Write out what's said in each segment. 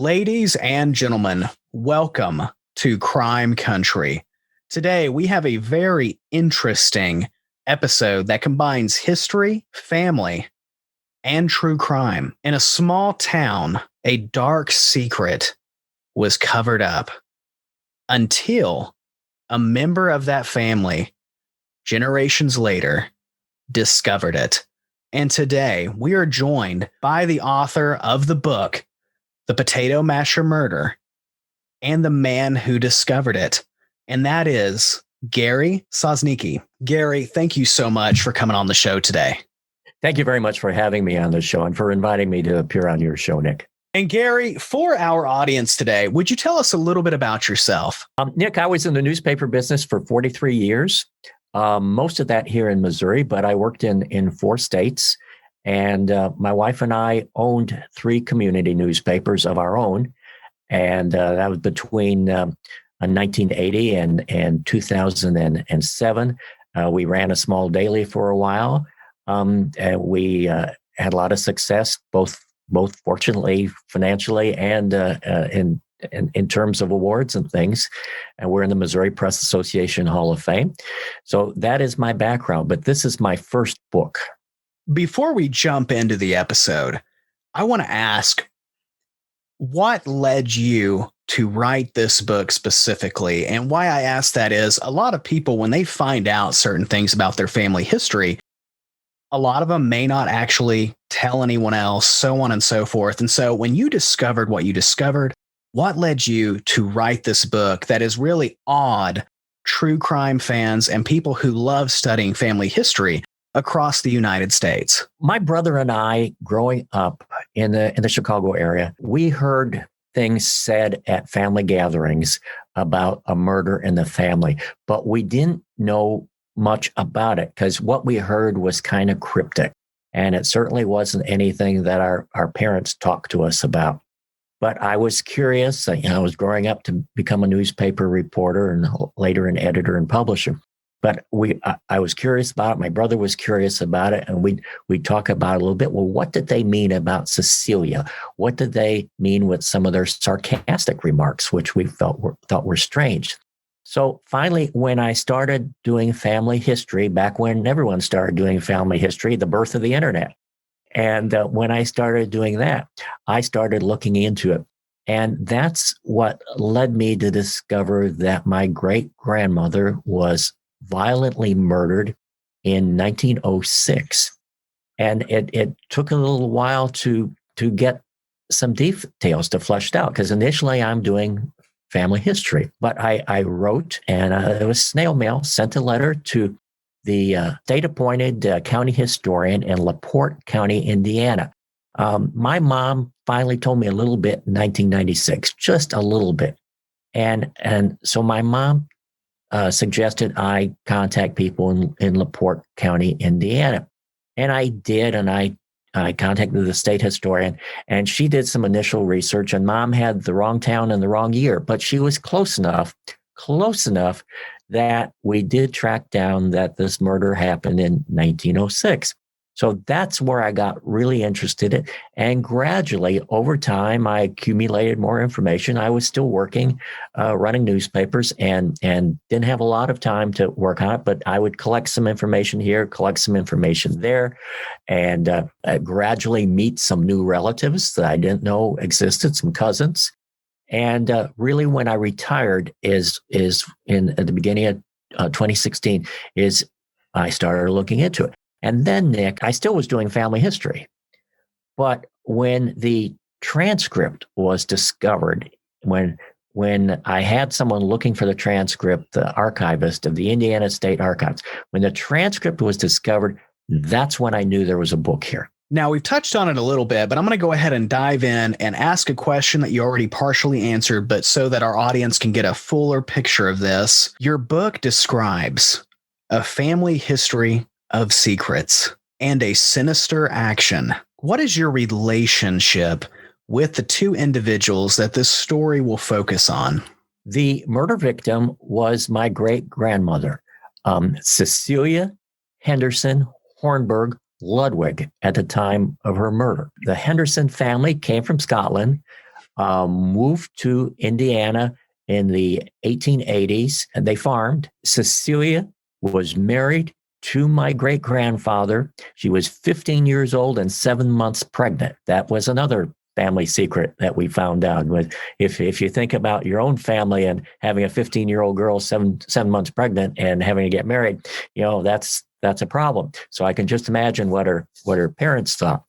Ladies and gentlemen, welcome to Crime Country. Today, we have a very interesting episode that combines history, family, and true crime. In a small town, a dark secret was covered up until a member of that family, generations later, discovered it. And today, we are joined by the author of the book, The Potato Masher Murder, and the man who discovered it. And that is Gary Sosniecki. Gary, thank you so much for coming on the show today. Thank you very much for having me on the show and for inviting me to appear on your show, Nick. And Gary, for our audience today, would you tell us a little bit about yourself? Nick, I was in the newspaper business for 43 years, most of that here in Missouri, but I worked in 4 states. And my wife and I owned 3 community newspapers of our own. And that was between 1980 and 2007. We ran a small daily for a while. And we had a lot of success, both fortunately, financially, and in terms of awards and things. And we're in the Missouri Press Association Hall of Fame. So that is my background. But this is my first book. Before we jump into the episode, I want to ask, what led you to write this book specifically? And why I ask that is, a lot of people, when they find out certain things about their family history, a lot of them may not actually tell anyone else, so on and so forth. And so when you discovered what you discovered, what led you to write this book that is really odd true crime fans and people who love studying family history across the United States? My brother and I, growing up in the Chicago area, we heard things said at family gatherings about a murder in the family, but we didn't know much about it because what we heard was kind of cryptic, and it certainly wasn't anything that our parents talked to us about. But I was curious. I was growing up to become a newspaper reporter and later an editor and publisher. But I was curious about it. My brother was curious about it. And we'd talk about it a little bit. Well, what did they mean about Cecilia? What did they mean with some of their sarcastic remarks, which we thought were strange? So finally, when I started doing family history, back when everyone started doing family history, the birth of the internet. And when I started doing that, I started looking into it. And that's what led me to discover that my great-grandmother was violently murdered in 1906. And it took a little while to get some details to fleshed out, because initially I'm doing family history. But I wrote, and it was snail mail, sent a letter to the state-appointed county historian in LaPorte County, Indiana. My mom finally told me a little bit in 1996, just a little bit. And so my mom suggested I contact people in LaPorte County, Indiana. And I did, and I contacted the state historian, and she did some initial research, and Mom had the wrong town and the wrong year, but she was close enough that we did track down that this murder happened in 1906. So that's where I got really interested in it. And gradually, over time, I accumulated more information. I was still working, running newspapers, and didn't have a lot of time to work on it, but I would collect some information here, collect some information there, and gradually meet some new relatives that I didn't know existed, some cousins. And really, when I retired is at the beginning of 2016, is I started looking into it. And then, Nick, I still was doing family history. But when the transcript was discovered, when I had someone looking for the transcript, the archivist of the Indiana State Archives, when the transcript was discovered, that's when I knew there was a book here. Now, we've touched on it a little bit, but I'm going to go ahead and dive in and ask a question that you already partially answered, but so that our audience can get a fuller picture of this. Your book describes a family history of secrets and a sinister action. What is your relationship with the 2 individuals that this story will focus on? The murder victim was my great-grandmother, Cecilia Henderson Hornburg Ludwig, at the time of her murder. The Henderson family came from Scotland. moved to Indiana in the 1880s, and they farmed. Cecilia was married to my great-grandfather. She was 15 years old and 7 months pregnant. That was another family secret that we found out. If you think about your own family and having a 15-year-old girl 7 months pregnant and having to get married, that's a problem. So I can just imagine what her parents thought.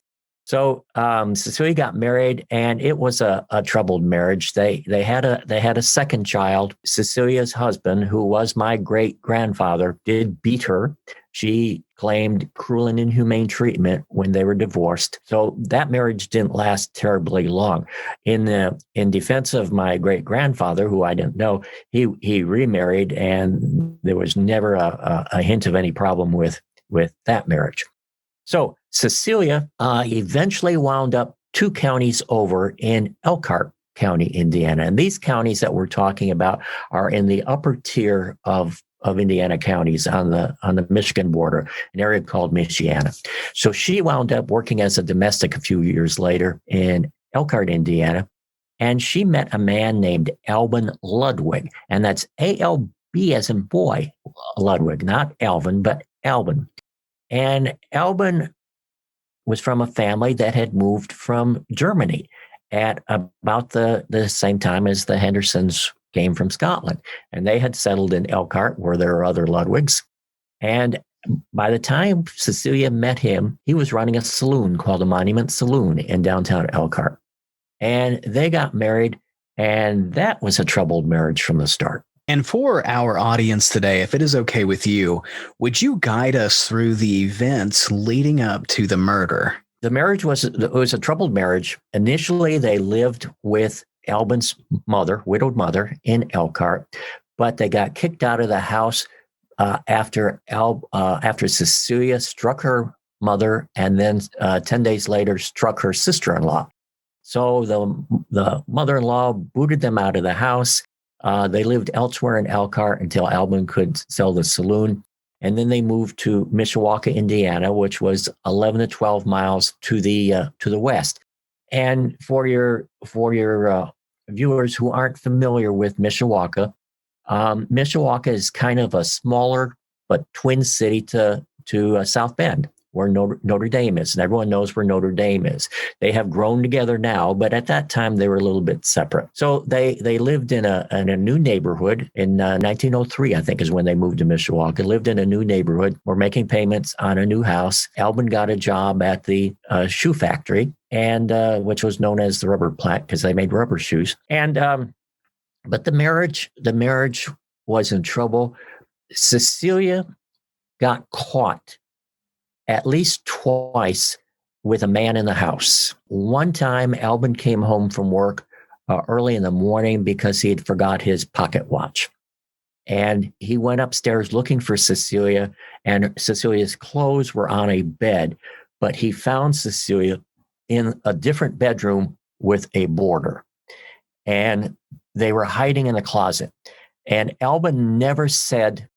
So Cecilia got married, and it was a troubled marriage. They had a second child. Cecilia's husband, who was my great-grandfather, did beat her. She claimed cruel and inhumane treatment when they were divorced. So that marriage didn't last terribly long. In defense of my great-grandfather, who I didn't know, he remarried, and there was never a hint of any problem with that marriage. So Cecilia eventually wound up 2 counties over in Elkhart County, Indiana. And these counties that we're talking about are in the upper tier of Indiana counties on the Michigan border, an area called Michiana. So she wound up working as a domestic a few years later in Elkhart, Indiana. And she met a man named Alvin Ludwig. And that's A-L-B as in boy, Ludwig, not Alvin, but Alvin. And Alvin was from a family that had moved from Germany at about the same time as the Hendersons came from Scotland. And they had settled in Elkhart, where there are other Ludwigs. And by the time Cecilia met him, he was running a saloon called the Monument Saloon in downtown Elkhart. And they got married, and that was a troubled marriage from the start. And for our audience today, if it is okay with you, would you guide us through the events leading up to the murder? The marriage was a troubled marriage. Initially, they lived with Alvin's mother, widowed mother, in Elkhart, but they got kicked out of the house after Cecilia struck her mother, and then 10 days later struck her sister-in-law. So the mother-in-law booted them out of the house. They lived elsewhere in Elkhart until Alvin could sell the saloon. And then they moved to Mishawaka, Indiana, which was 11 to 12 miles to the west. And for your viewers who aren't familiar with Mishawaka, Mishawaka is kind of a smaller but twin city to South Bend, where Notre Dame is. And everyone knows where Notre Dame is. They have grown together now, but at that time they were a little bit separate. So they lived in a new neighborhood in 1903, I think is when they moved to Mishawaka. Lived in a new neighborhood, were making payments on a new house. Alvin got a job at the shoe factory, and which was known as the rubber plant because they made rubber shoes. And but the marriage was in trouble. Cecilia got caught at least twice with a man in the house. One time, Alvin came home from work early in the morning because he had forgot his pocket watch. And he went upstairs looking for Cecilia, and Cecilia's clothes were on a bed, but he found Cecilia in a different bedroom with a boarder. And they were hiding in a closet. And Alvin never said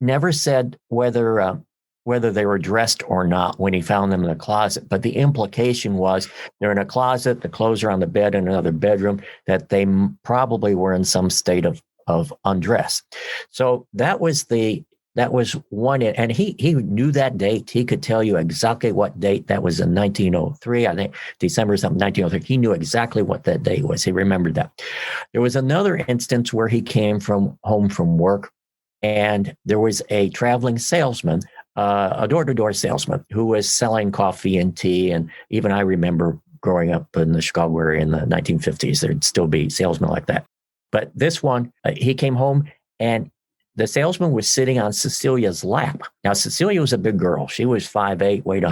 whether they were dressed or not when he found them in the closet. But the implication was they're in a closet, the clothes are on the bed in another bedroom, that they probably were in some state of undress. So that was one, and he knew that date. He could tell you exactly what date that was in 1903, I think December something, 1903. He knew exactly what that date was. He remembered that. There was another instance where he came home from work, and there was a traveling salesman, a door-to-door salesman who was selling coffee and tea. And even I remember growing up in the Chicago area in the 1950s, there'd still be salesmen like that. But this one, he came home, and the salesman was sitting on Cecilia's lap. Now, Cecilia was a big girl. She was 5'8", weighed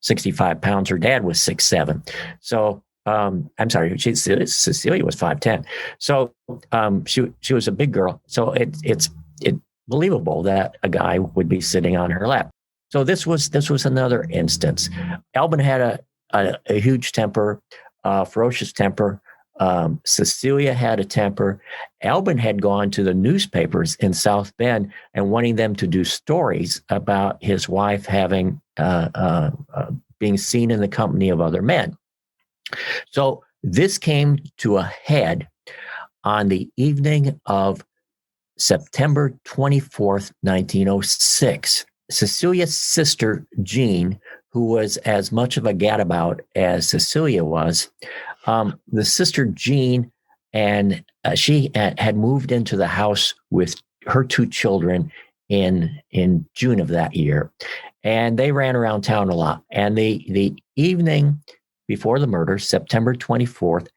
65 pounds. Her dad was 6'7". So, I'm sorry, Cecilia was 5'10". So she was a big girl. So it's believable that a guy would be sitting on her lap. So this was another instance. Alvin had a huge temper, ferocious temper. Cecilia had a temper. Alvin had gone to the newspapers in South Bend and wanting them to do stories about his wife having being seen in the company of other men. So This came to a head on the evening of September 24th, 1906. Cecilia's sister, Jean, who was as much of a gadabout as Cecilia was, the sister Jean, and she had moved into the house with her two children in June of that year. And they ran around town a lot. And the evening before the murder, September 24th,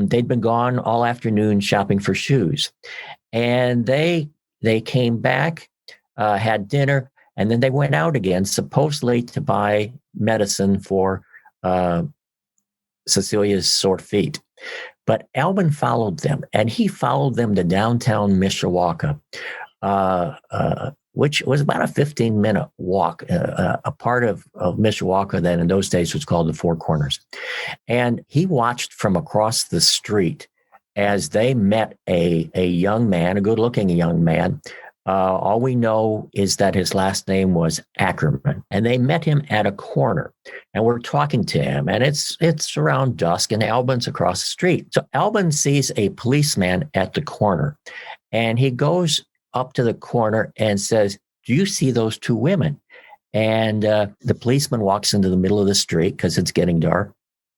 they'd been gone all afternoon shopping for shoes. And they came back, had dinner, and then they went out again, supposedly to buy medicine for Cecilia's sore feet. But Albin followed them, and he followed them to downtown Mishawaka, which was about a 15-minute walk, a part of Mishawaka that in those days was called the Four Corners. And he watched from across the street as they met a young man, a good-looking young man. All we know is that his last name was Ackerman, and they met him at a corner, and we're talking to him, and it's around dusk, and Albin's across the street. So Albin sees a policeman at the corner, and he goes up to the corner and says, "Do you see those two women?" And the policeman walks into the middle of the street because it's getting dark,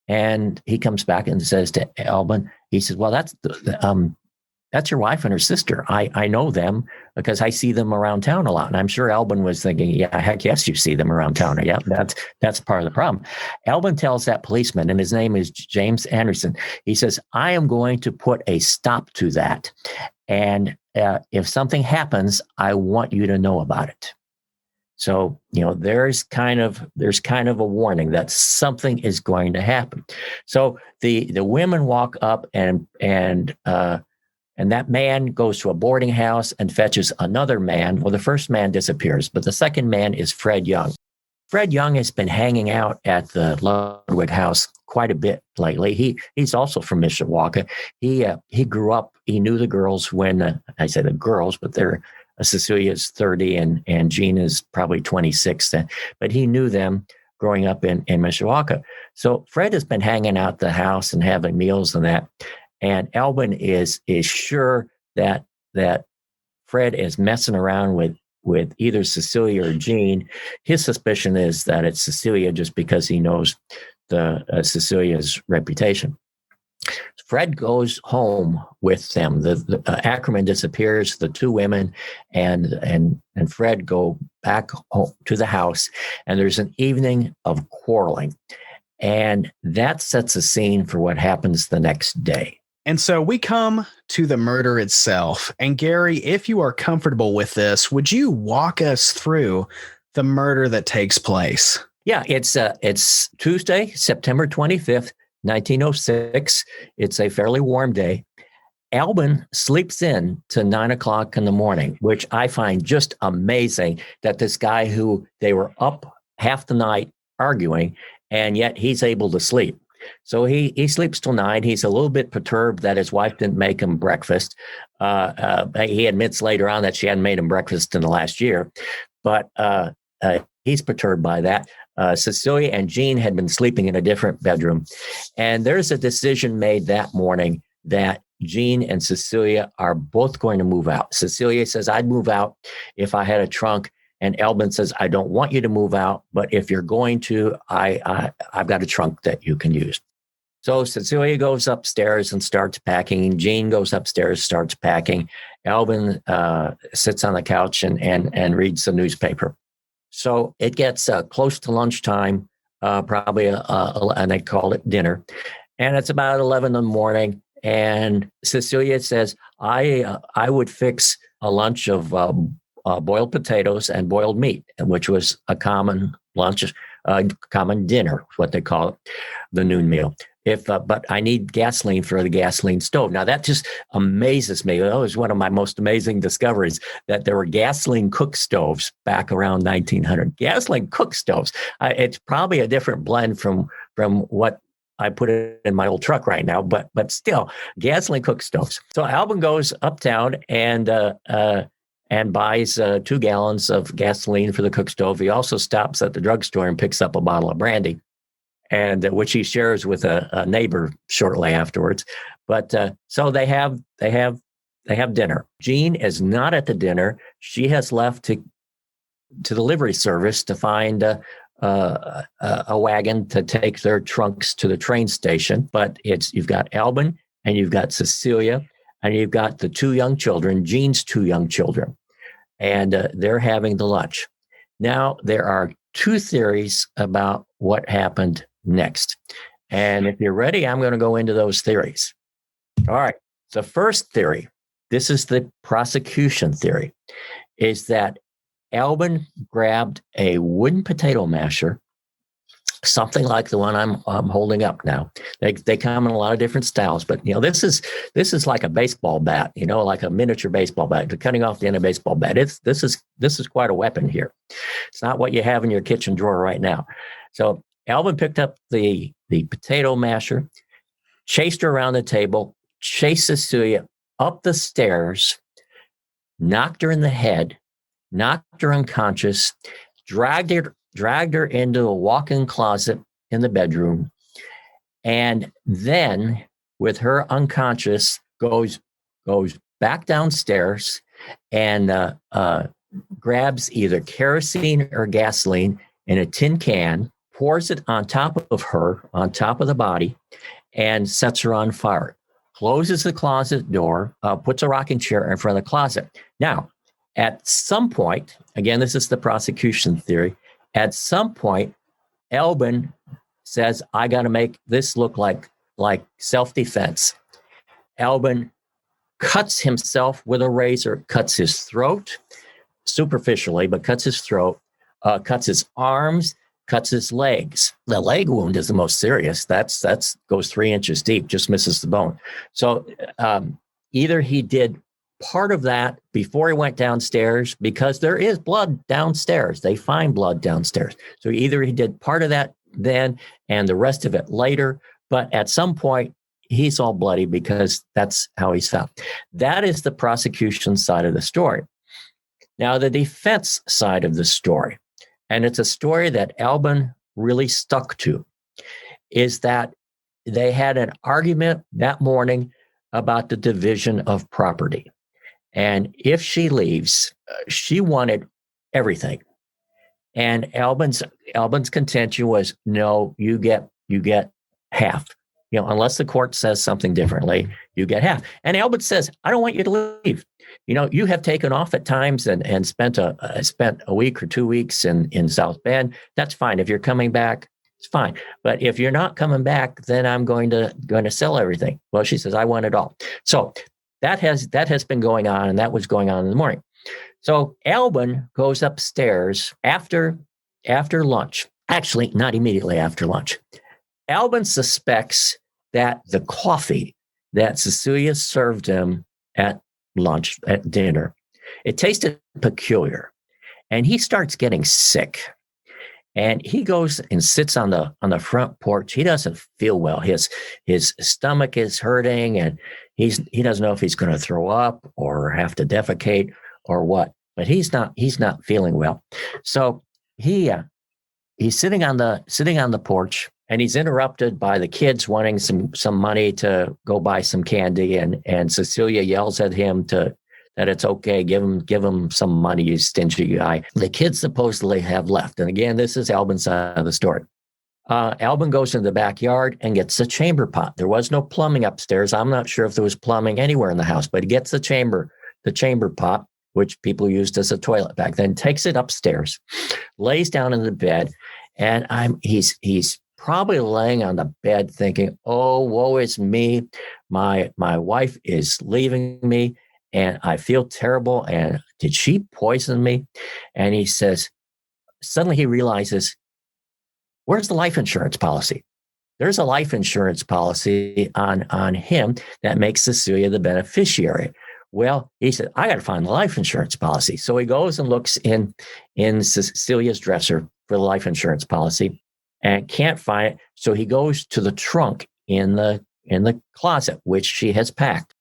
and he comes back and says to Albin, he says, "Well, that's your wife and her sister. I know them because I see them around town a lot." And I'm sure Albin was thinking, yeah, heck yes, you see them around town. Yeah, that's part of the problem. Albin tells that policeman, and his name is James Anderson. He says, "I am going to put a stop to that. And if something happens, I want you to know about it." So, there's kind of a warning that something is going to happen. So the women walk up and that man goes to a boarding house and fetches another man. Well, the first man disappears, but the second man is Fred Young. Fred Young has been hanging out at the Ludwig house quite a bit lately. He's also from Mishawaka. He grew up, he knew the girls when, I say the girls, but Cecilia's 30 and Jean is probably 26 then, but he knew them growing up in Mishawaka. So Fred has been hanging out at the house and having meals and that. And Albin is sure that Fred is messing around with either Cecilia or Jean. His suspicion is that it's Cecilia just because he knows Cecilia's reputation. Fred goes home with them. The Ackerman disappears. The two women and Fred go back home to the house, and there's an evening of quarreling, and that sets a scene for what happens the next day. And so we come to the murder itself. And Gary, if you are comfortable with this, would you walk us through the murder that takes place? Yeah, it's Tuesday, September 25th, 1906. It's a fairly warm day. Albin sleeps in to 9 o'clock in the morning, which I find just amazing that this guy who they were up half the night arguing, and yet he's able to sleep. So he sleeps till 9. He's a little bit perturbed that his wife didn't make him breakfast. He admits later on that she hadn't made him breakfast in the last year, but he's perturbed by that. Cecilia and Jean had been sleeping in a different bedroom, and there's a decision made that morning that Jean and Cecilia are both going to move out. Cecilia says, "I'd move out if I had a trunk." And Albin says, "I don't want you to move out, but if you're going to, I've got a trunk that you can use." So Cecilia goes upstairs and starts packing. Jean goes upstairs, starts packing. Albin sits on the couch and reads the newspaper. So it gets close to lunchtime, probably, and they call it dinner. And it's about 11 in the morning. And Cecilia says, I would fix a lunch of boiled potatoes and boiled meat, which was a common lunch, common dinner, what they call it, the noon meal. But I need gasoline for the gasoline stove. Now that just amazes me. That was one of my most amazing discoveries, that there were gasoline cook stoves back around 1900. Gasoline cook stoves. It's probably a different blend from what I put it in my old truck right now, but still, gasoline cook stoves. So Albin goes uptown and buys 2 gallons of gasoline for the cook stove. He also stops at the drugstore and picks up a bottle of brandy. and which he shares with a neighbor shortly afterwards. But so they have dinner. Jean is not at the dinner. She has left to the livery service to find a wagon to take their trunks to the train station. But you've got Albin and you've got Cecilia and you've got the two young children, Jean's two young children, and they're having the lunch. Now, there are two theories about what happened next. And if you're ready, I'm going to go into those theories. All right. The first theory, this is the prosecution theory, is that Albin grabbed a wooden potato masher, something like the one I'm holding up now. They come in a lot of different styles, but this is like a baseball bat, like a miniature baseball bat. They're cutting off the end of a baseball bat. This is quite a weapon here. It's not what you have in your kitchen drawer right now. So Albin picked up the potato masher, chased her around the table, chased Cecilia up the stairs, knocked her in the head, knocked her unconscious, dragged her into a walk-in closet in the bedroom, and then, with her unconscious, goes back downstairs and grabs either kerosene or gasoline in a tin can, pours it on top of her, on top of the body, and sets her on fire. Closes the closet door, puts a rocking chair in front of the closet. Now, at some point, again, this is the prosecution theory, at some point, Albin says, I got to make this look like self-defense. Albin cuts himself with a razor, cuts his throat, superficially, but cuts his throat, cuts his arms, cuts his legs. The leg wound is the most serious. That's goes 3 inches deep, just misses the bone. So either he did part of that before he went downstairs, because there is blood downstairs. They find blood downstairs. So either he did part of that then and the rest of it later, but at some point he's all bloody because that's how he's found. That is the prosecution side of the story. Now, the defense side of the story, and it's a story that Albin really stuck to, is that they had an argument that morning about the division of property. And if she leaves, she wanted everything. And Albin's contention was, no, you get half. Unless the court says something differently, you get half. And Albin says, I don't want you to leave. You have taken off at times and spent a week or 2 weeks in South Bend. That's fine. If you're coming back, it's fine. But if you're not coming back, then I'm going to sell everything. Well, she says, I want it all. So that has been going on, and that was going on in the morning. So Albin goes upstairs after lunch. Actually, not immediately after lunch. Albin suspects that the coffee that Cecilia served him at lunch, at dinner, it tasted peculiar, and he starts getting sick. And he goes and sits on the front porch. He doesn't feel well. His stomach is hurting, and he doesn't know if he's going to throw up or have to defecate or what. But he's not feeling well. So he's sitting on the porch, and he's interrupted by the kids wanting some money to go buy some candy, and Cecilia yells at him that it's okay, give him some money, you stingy guy. The kids supposedly have left. And again, this is Albin's side of the story. Albin goes into the backyard and gets a chamber pot. There was no plumbing upstairs. I'm not sure if there was plumbing anywhere in the house, but he gets the chamber pot, which people used as a toilet back then, takes it upstairs, lays down in the bed, and he's probably laying on the bed thinking, oh, woe is me. My wife is leaving me, and I feel terrible. And did she poison me? And he says, suddenly he realizes, where's the life insurance policy? There's a life insurance policy on him that makes Cecilia the beneficiary. Well, he said, I got to find the life insurance policy. So he goes and looks in Cecilia's dresser for the life insurance policy and can't find it. So he goes to the trunk in the closet, which she has packed,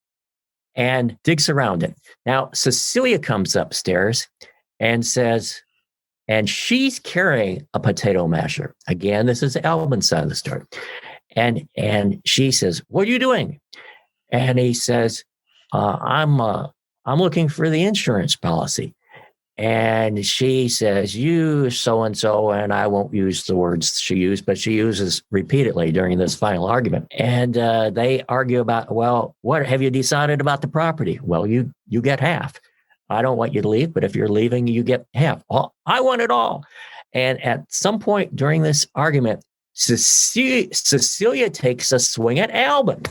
and digs around it. Now, Cecilia comes upstairs and says, and she's carrying a potato masher. Again, this is Albin's side of the story. And she says, "What are you doing?" And he says, I'm looking for the insurance policy." And she says, "You so-and-so," and I won't use the words she used, but she uses repeatedly during this final argument. And they argue about, "Well, what have you decided about the property?" "Well, you get half. I don't want you to leave, but if you're leaving, you get half." "Oh, I want it all." And at some point during this argument, Cecilia takes a swing at Albin,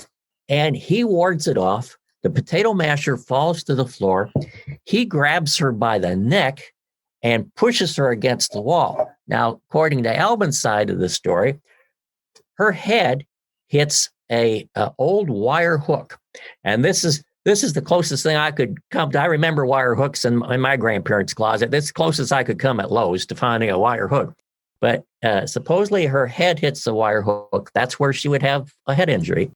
and he wards it off. The potato masher falls to the floor. He grabs her by the neck and pushes her against the wall. Now, according to Albin's side of the story, her head hits a old wire hook, and this is the closest thing I could come to. I remember wire hooks in my grandparents' closet. That's the closest I could come at Lowe's to finding a wire hook. But supposedly her head hits the wire hook. That's where she would have a head injury.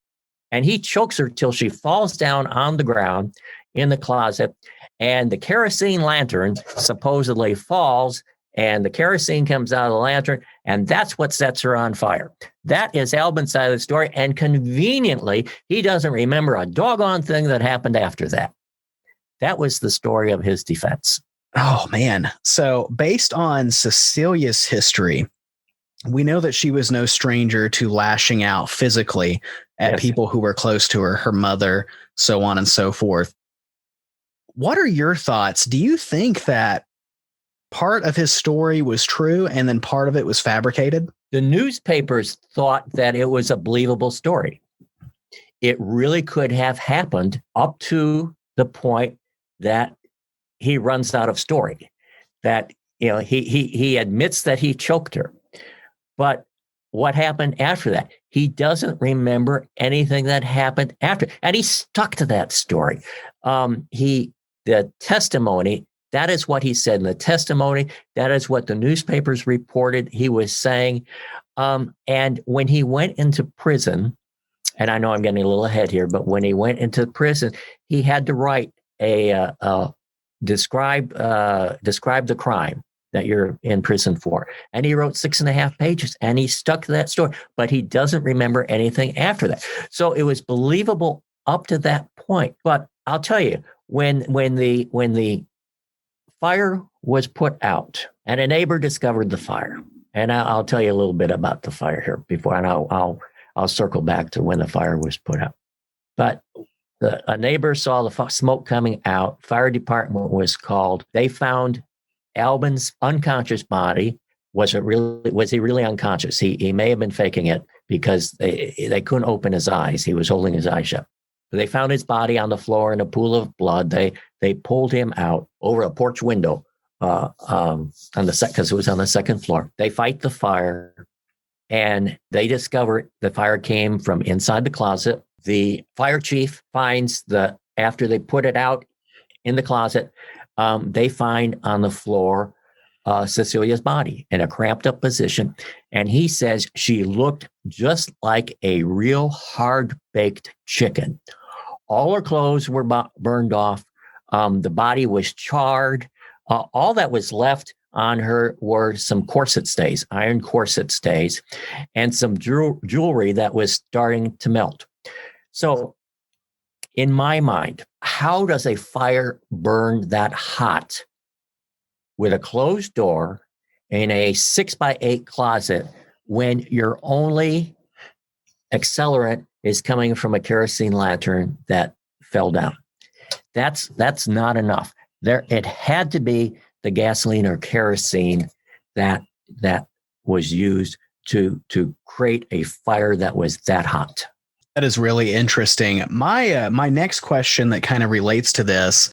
And he chokes her till she falls down on the ground in the closet. And the kerosene lantern supposedly falls, and the kerosene comes out of the lantern, and that's what sets her on fire. That is Albin's side of the story. And conveniently, he doesn't remember a doggone thing that happened after that. That was the story of his defense. Oh, man. So based on Cecilia's history, we know that she was no stranger to lashing out physically at people who were close to her mother, so on and so forth. What are your thoughts? Do you think that part of his story was true and then part of it was fabricated? The newspapers thought that it was a believable story. It really could have happened up to the point that he runs out of story, that, he admits that he choked her. But what happened after that? He doesn't remember anything that happened after. And he stuck to that story. The testimony, that is what he said in the testimony. That is what the newspapers reported he was saying. And when he went into prison, and I know I'm getting a little ahead here, but when he went into prison, he had to write describe the crime that you're in prison for. And he wrote 6.5 pages, and he stuck to that story, but he doesn't remember anything after that. So it was believable up to that point. But I'll tell you, when the fire was put out and a neighbor discovered the fire, and I'll tell you a little bit about the fire here before, and I'll circle back to when the fire was put out. But a neighbor saw the smoke coming out. Fire department was called. They found Albin's unconscious body. Was he really unconscious? He may have been faking it because they couldn't open his eyes. He was holding his eyes shut. But they found his body on the floor in a pool of blood. They pulled him out over a porch window on the because it was on the second floor. They fight the fire, and they discover the fire came from inside the closet. The fire chief finds after they put it out in the closet, they find on the floor Cecilia's body in a cramped up position. And he says she looked just like a real hard-baked chicken. All her clothes were burned off. The body was charred. All that was left on her were some corset stays, iron corset stays, and some jewelry that was starting to melt. So in my mind, how does a fire burn that hot with a closed door in a 6x8 closet when your only accelerant is coming from a kerosene lantern that fell down? That's not enough. It had to be the gasoline or kerosene that was used to create a fire that was that hot. That is really interesting. My next question that kind of relates to this,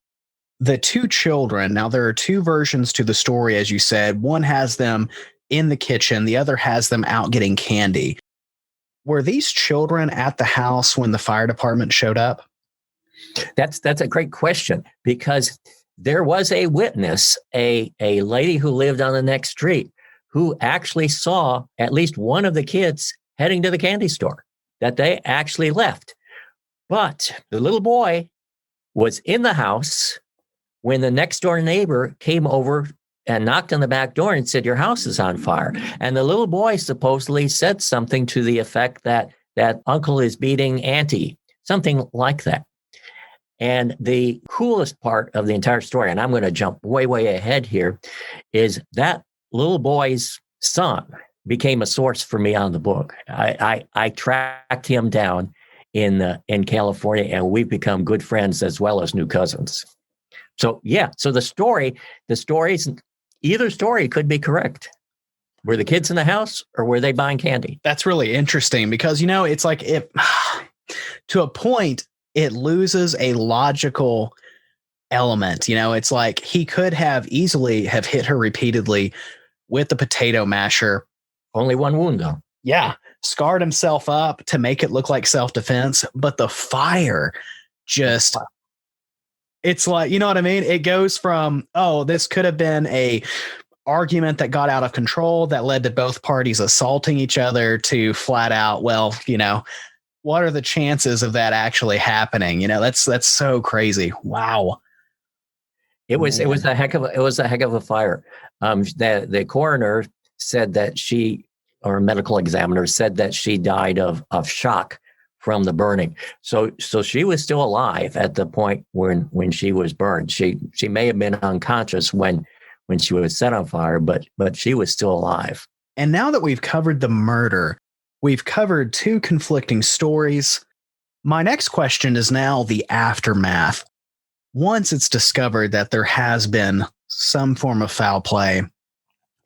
the two children. Now, there are two versions to the story, as you said. One has them in the kitchen. The other has them out getting candy. Were these children at the house when the fire department showed up? That's a great question, because there was a witness, a lady who lived on the next street, who actually saw at least one of the kids heading to the candy store, that they actually left. But the little boy was in the house when the next door neighbor came over and knocked on the back door and said, "Your house is on fire." And the little boy supposedly said something to the effect that uncle is beating auntie, something like that. And the coolest part of the entire story, and I'm going to jump way, way ahead here, is that little boy's son became a source for me on the book. I tracked him down in California, and we've become good friends as well as new cousins. So yeah, so the stories, either story could be correct. Were the kids in the house or were they buying candy? That's really interesting because, it's like to a point, it loses a logical element. It's like he could have easily have hit her repeatedly with the potato masher. Only one wound though. Yeah. Scarred himself up to make it look like self-defense, but the fire just, it's like, you know what I mean? It goes from, this could have been a argument that got out of control that led to both parties assaulting each other to flat out, well, what are the chances of that actually happening? That's so crazy. Wow. It was a heck of a fire. The coroner said that or medical examiner said that she died of shock from the burning. So she was still alive at the point when she was burned. She may have been unconscious when she was set on fire, but she was still alive. And now that we've covered the murder, we've covered two conflicting stories. My next question is now the aftermath. Once it's discovered that there has been some form of foul play,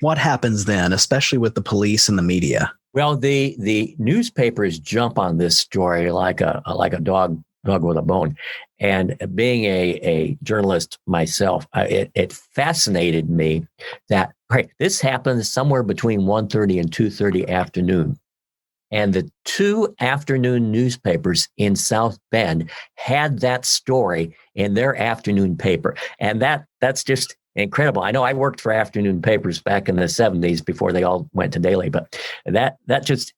what happens then, especially with the police and the media? Well, the newspapers jump on this story like a dog with a bone. And being a journalist myself, it fascinated me that this happened somewhere between 1:30 and 2:30 afternoon. And the two afternoon newspapers in South Bend had that story in their afternoon paper. And that's just incredible. I know I worked for afternoon papers back in the 70s before they all went to daily, but that just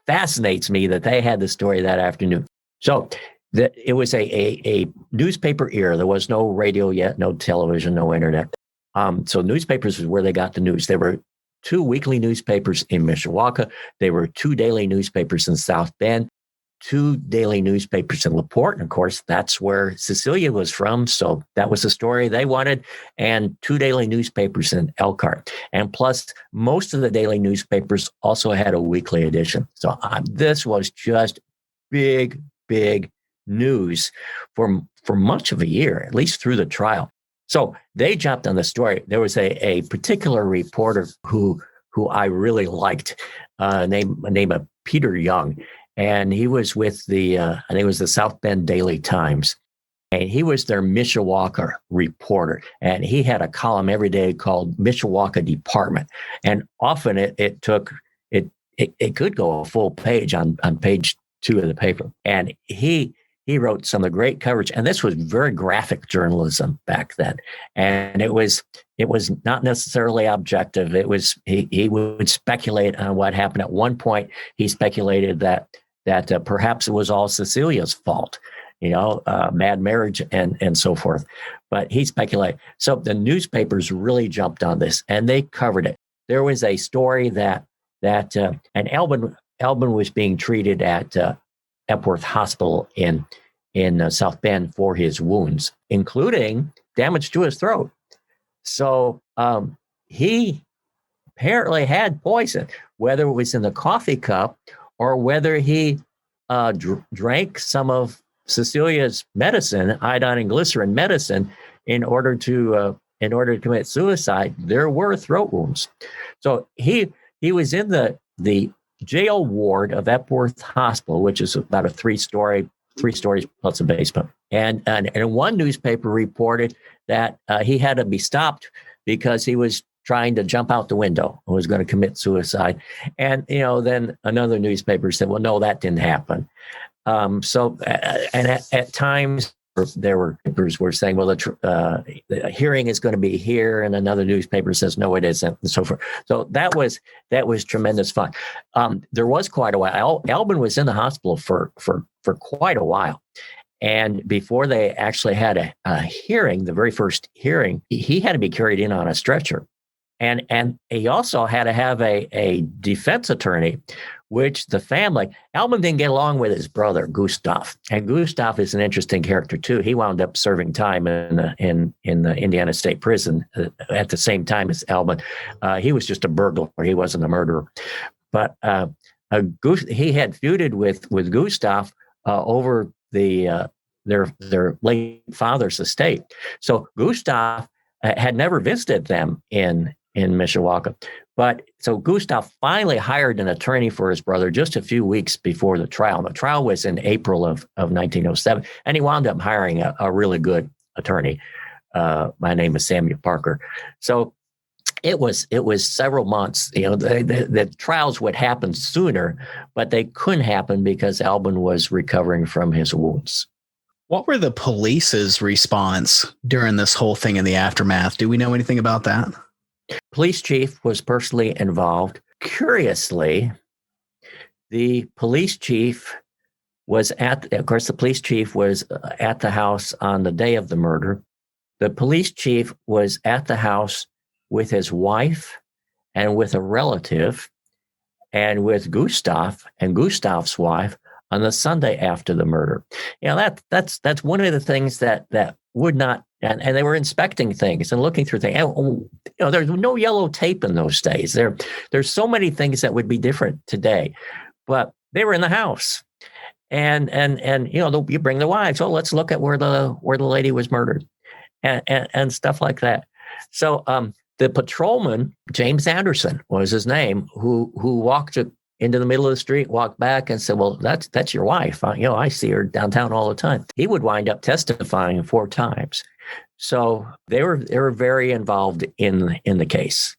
fascinates me that they had the story that afternoon. So it was a newspaper era. There was no radio yet, no television, no internet. So newspapers is where they got the news. There were 2 weekly newspapers in Mishawaka. There were 2 daily newspapers in South Bend, 2 daily newspapers in LaPorte. And of course, that's where Cecilia was from. So that was the story they wanted. And 2 daily newspapers in Elkhart. And plus, most of the daily newspapers also had a weekly edition. So this was just big news for much of a year, at least through the trial. So they jumped on the story. There was a particular reporter who I really liked, named of Peter Young, and he was with I think it was the South Bend Daily Times, and he was their Mishawaka reporter, and he had a column every day called Mishawaka Department, and often it could go a full page on page 2 of the paper, and he wrote some of the great coverage, and this was very graphic journalism back then. And it was not necessarily objective. It was he would speculate on what happened. At one point, he speculated that perhaps it was all Cecilia's fault, bad marriage and so forth. But he speculated. So the newspapers really jumped on this, and they covered it. There was a story that and Albin was being treated at Epworth Hospital in South Bend for his wounds, including damage to his throat. So he apparently had poison, whether it was in the coffee cup or whether he drank some of Cecilia's medicine, iodine and glycerin medicine, in order to commit suicide. There were throat wounds. So he was in the jail ward of Epworth Hospital, which is about a 3 stories plus a basement. And one newspaper reported that he had to be stopped because he was trying to jump out the window and was going to commit suicide. And, then another newspaper said, well, no, that didn't happen. So at times there were papers were saying, well, the hearing is going to be here. And another newspaper says, no, it isn't, and so forth. So that was tremendous fun. There was quite a while. Albin was in the hospital for quite a while. And before they actually had a hearing, the very first hearing, he had to be carried in on a stretcher. And he also had to have a defense attorney, which the family, Albin didn't get along with his brother, Gustav. And Gustav is an interesting character, too. He wound up serving time in the Indiana State Prison at the same time as Albin. He was just a burglar. He wasn't a murderer. But he had feuded with Gustav over their late father's estate. So Gustav had never visited them in Mishawaka. But so Gustav finally hired an attorney for his brother just a few weeks before the trial. And the trial was in April of 1907. And he wound up hiring a really good attorney. My name is Samuel Parker. So it was several months. The trials would happen sooner, but they couldn't happen because Albin was recovering from his wounds. What were the police's response during this whole thing in the aftermath? Do we know anything about that? Police chief was personally involved. Curiously, the police chief was the police chief was at the house on the day of the murder. The police chief was at the house with his wife and with a relative and with Gustav and Gustav's wife on the Sunday after the murder. That's one of the things that would not, and they were inspecting things and looking through things. There's no yellow tape in those days. There's so many things that would be different today, but they were in the house, and you bring the wives. Oh, let's look at where the lady was murdered, and stuff like that. So the patrolman, James Anderson was his name, who walked into the middle of the street, walked back and said, well, that's your wife. I see her downtown all the time. He would wind up testifying 4 times. So they were very involved in the case,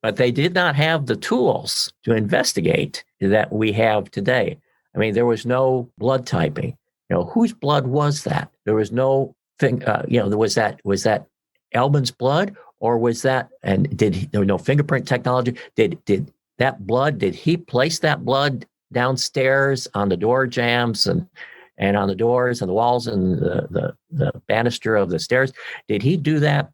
but they did not have the tools to investigate that we have today. I mean, there was no blood typing. Whose blood was that? There was no thing. Was that Albin's blood, or was that? And there was no fingerprint technology? Did that blood? Did he place that blood downstairs on the door jambs and on the doors and the walls and the banister of the stairs? Did he do that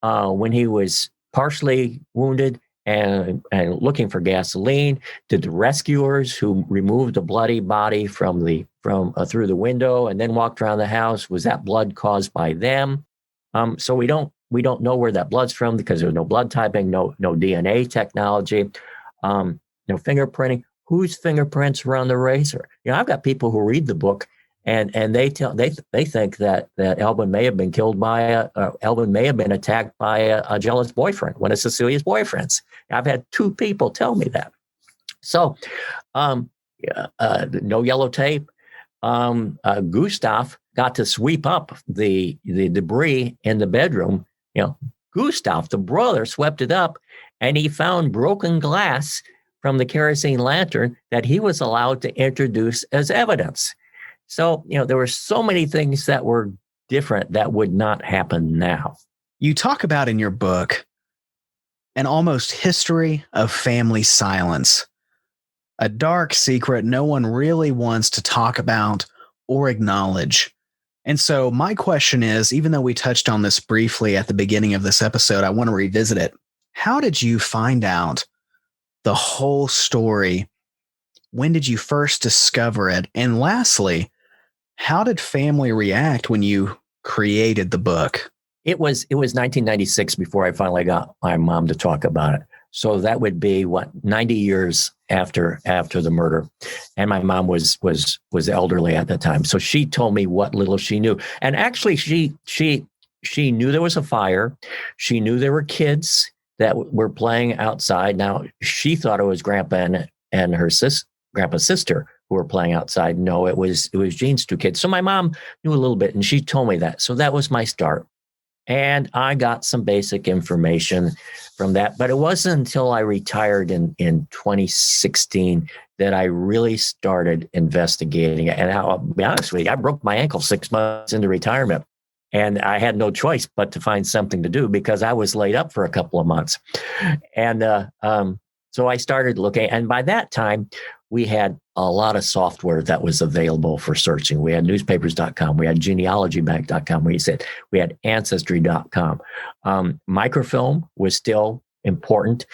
when he was partially wounded and looking for gasoline? Did the rescuers who removed the bloody body from through the window and then walked around the house, was that blood caused by them? So we don't know where that blood's from because there was no blood typing, no DNA technology. No fingerprinting. Whose fingerprints were on the razor? I've got people who read the book and they think that Albin may have been killed by Albin may have been attacked by a jealous boyfriend, one of Cecilia's boyfriends. I've had 2 people tell me that. So, no yellow tape. Gustav got to sweep up the debris in the bedroom. Gustav, the brother, swept it up. And he found broken glass from the kerosene lantern that he was allowed to introduce as evidence. So, there were so many things that were different that would not happen now. You talk about in your book an almost history of family silence, a dark secret no one really wants to talk about or acknowledge. And so my question is, even though we touched on this briefly at the beginning of this episode, I want to revisit it. How did you find out the whole story? When did you first discover it? And lastly, how did family react when you created the book? It was 1996 before I finally got my mom to talk about it. So that would be 90 years after the murder. And my mom was elderly at the time. So she told me what little she knew. And actually she knew there was a fire. She knew there were kids that were playing outside. Now, she thought it was Grandpa and her Grandpa's sister who were playing outside. No, it was Jean's 2 kids. So my mom knew a little bit, and she told me that. So that was my start. And I got some basic information from that. But it wasn't until I retired in 2016 that I really started investigating it. And I'll be honest with you, I broke my ankle 6 months into retirement. And I had no choice but to find something to do because I was laid up for a couple of months. And So I started looking, and by that time, we had a lot of software that was available for searching. We had newspapers.com, we had genealogybank.com, we had ancestry.com. Microfilm was still important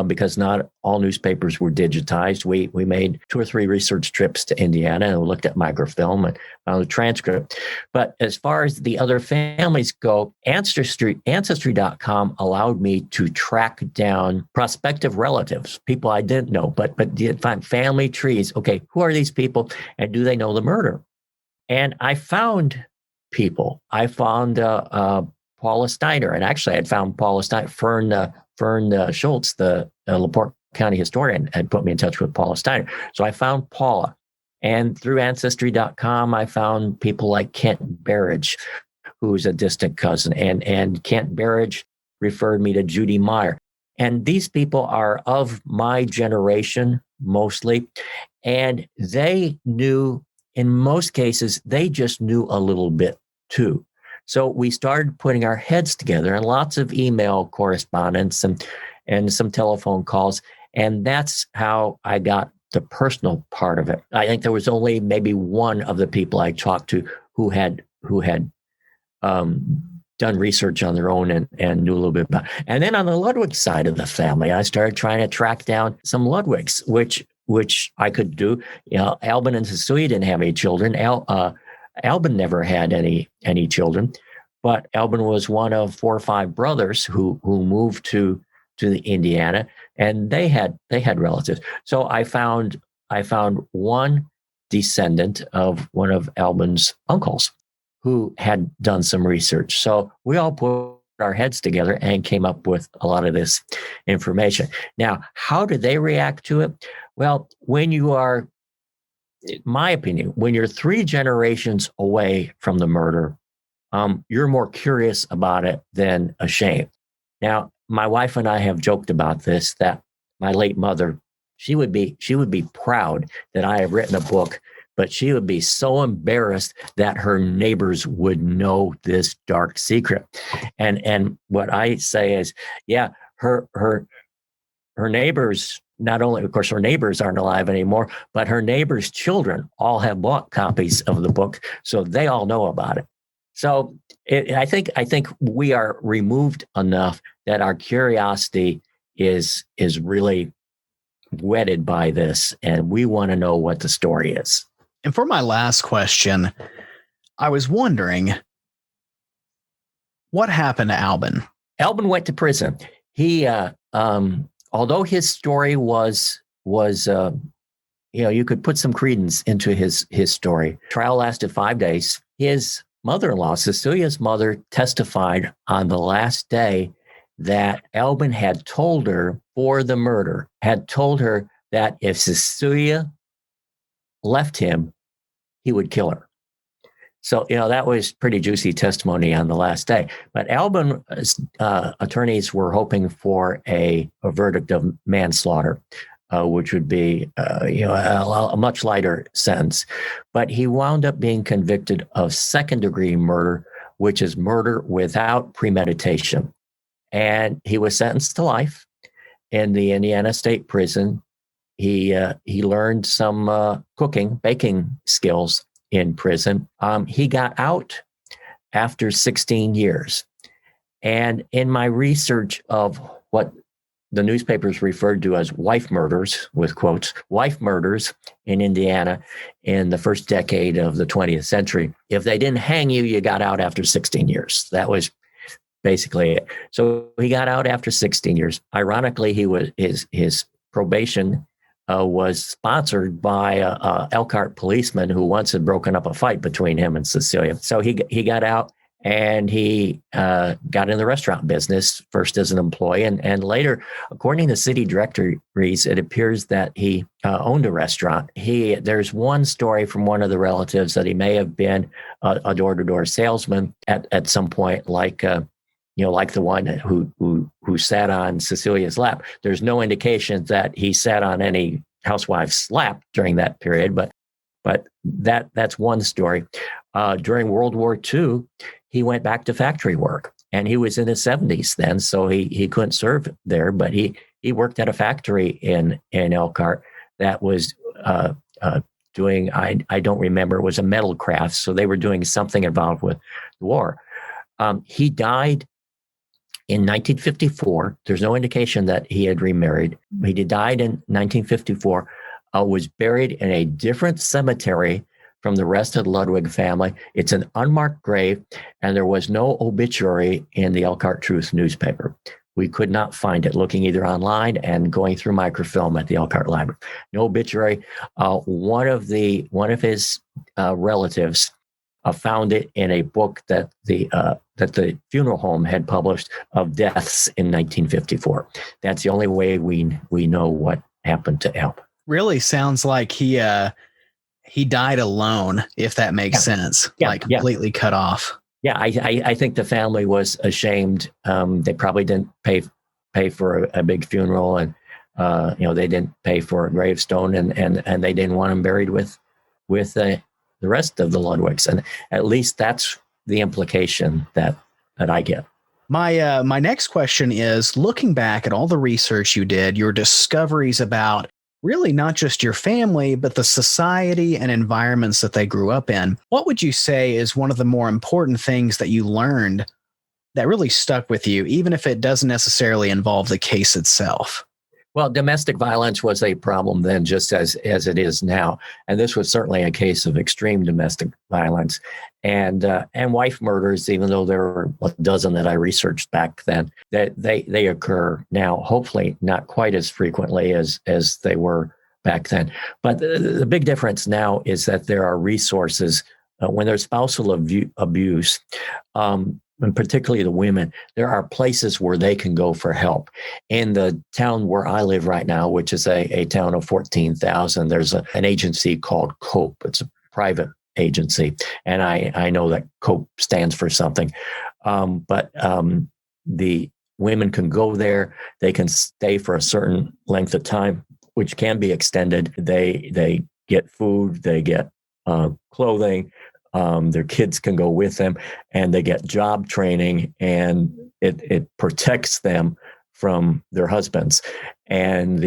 because not all newspapers were digitized. We made 2 or 3 research trips to Indiana and looked at microfilm and found the transcript. But as far as the other families go, Ancestry.com allowed me to track down prospective relatives, people I didn't know, but did find family trees. Okay, who are these people and do they know the murder? And I found people. I found Paula Steiner, and actually I had found Paula Steiner, Fern Schultz, the LaPorte County historian, had put me in touch with Paula Steiner. So I found Paula. And through Ancestry.com, I found people like Kent Berridge, who's a distant cousin. And Kent Berridge referred me to Judy Meyer. And these people are of my generation, mostly. And they knew, in most cases, they just knew a little bit too. So we started putting our heads together and lots of email correspondence and some telephone calls. And that's how I got the personal part of it. I think there was only maybe one of the people I talked to who had done research on their own and knew a little bit about it. And then on the Ludwig side of the family, I started trying to track down some Ludwigs, which I could do. Albin and Cecilia didn't have any children. Albin never had any children, but Albin was one of 4 or 5 brothers who moved to the Indiana, and they had relatives. So I found one descendant of one of Albin's uncles who had done some research. So we all put our heads together and came up with a lot of this information. Now, how did they react to it? Well, when you are, in my opinion, when you're 3 generations away from the murder, you're more curious about it than ashamed. Now, my wife and I have joked about this, that my late mother, she would be proud that I have written a book, but she would be so embarrassed that her neighbors would know this dark secret. And what I say is, yeah, her neighbors, not only, of course, her neighbors aren't alive anymore, but her neighbors' children all have bought copies of the book, so they all know about it. So I think we are removed enough that our curiosity is really whetted by this, and we want to know what the story is. And for my last question, I was wondering, what happened to Albin? Albin went to prison. He, although his story was you could put some credence into his story. Trial lasted 5 days. His mother-in-law, Cecilia's mother, testified on the last day that Albin had told her for the murder, had told her that if Cecilia left him, he would kill her. So, that was pretty juicy testimony on the last day. But Albin's attorneys were hoping for a verdict of manslaughter, which would be, a much lighter sentence. But he wound up being convicted of second-degree murder, which is murder without premeditation. And he was sentenced to life in the Indiana State Prison. He learned some baking skills in prison. He got out after 16 years. And in my research of what the newspapers referred to as wife murders, with quotes, wife murders in Indiana in the first decade of the 20th century, if they didn't hang you, you got out after 16 years. That was basically it. So he got out after 16 years. Ironically, his probation was sponsored by a Elkhart policeman who once had broken up a fight between him and Cecilia. So he got out and he got in the restaurant business, first as an employee, and later, according to city directories, it appears that he owned a restaurant. There's one story from one of the relatives that he may have been a door-to-door salesman at some point, like the one who sat on Cecilia's lap. There's no indication that he sat on any housewife's lap during that period, but that's one story. During World War II, he went back to factory work, and he was in his 70s then, so he couldn't serve there, but he he worked at a factory in Elkhart that was doing, I don't remember, it was a metal craft. So they were doing something involved with the war. He died in 1954. There's no indication that he had remarried. He died in 1954, was buried in a different cemetery from the rest of the Ludwig family. It's an unmarked grave, and there was no obituary in the Elkhart Truth newspaper. We could not find it, looking either online and going through microfilm at the Elkhart Library. No obituary. One of his relatives found it in a book that the funeral home had published of deaths in 1954. That's the only way we know what happened to Al. Really sounds like he died alone, if that makes sense. Like completely cut off. Yeah, I think the family was ashamed. They probably didn't pay for a big funeral, and they didn't pay for a gravestone, and they didn't want him buried with the rest of the Ludwigs. And at least that's the implication that I get. My next question is, looking back at all the research you did, your discoveries about really not just your family, but the society and environments that they grew up in, what would you say is one of the more important things that you learned that really stuck with you, even if it doesn't necessarily involve the case itself? Well, domestic violence was a problem then, just as it is now. And this was certainly a case of extreme domestic violence and wife murders, even though there were a dozen that I researched back then, that they occur now, hopefully not quite as frequently as they were back then. But the big difference now is that there are resources when there's spousal abuse, and particularly the women, there are places where they can go for help. In the town where I live right now, which is a town of 14,000, there's an agency called COPE. It's a private agency. And I know that COPE stands for something. But the women can go there. They can stay for a certain length of time, which can be extended. They get food, they get clothing. Their kids can go with them, and they get job training, and it protects them from their husbands. And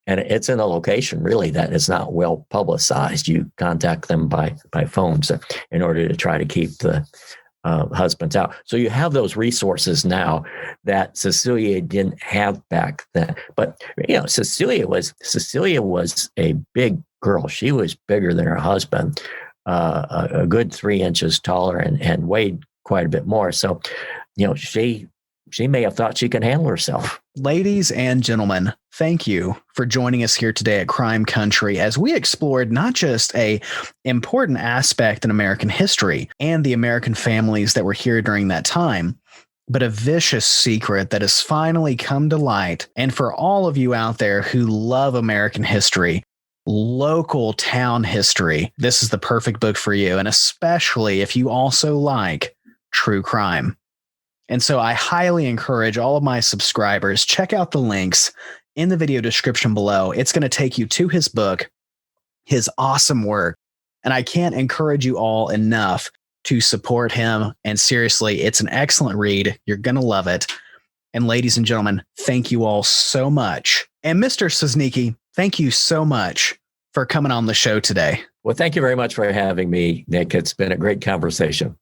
and it's in a location really that is not well publicized. You contact them by phones in order to try to keep the husbands out. So you have those resources now that Cecilia didn't have back then. But Cecilia was a big girl. She was bigger than her husband. A good 3 inches taller and weighed quite a bit more. So, she may have thought she could handle herself. Ladies and gentlemen, thank you for joining us here today at Crime Country as we explored not just a important aspect in American history and the American families that were here during that time, but a vicious secret that has finally come to light. And for all of you out there who love American history, local town history, this is the perfect book for you, and especially if you also like true crime. And so I highly encourage all of my subscribers, check out the links in the video description below. It's going to take you to his book, his awesome work, and I can't encourage you all enough to support him. And seriously, it's an excellent read. You're going to love it. And ladies and gentlemen, thank you all so much. And Mr. Sosnicki, thank you so much for coming on the show today. Well, thank you very much for having me, Nick. It's been a great conversation.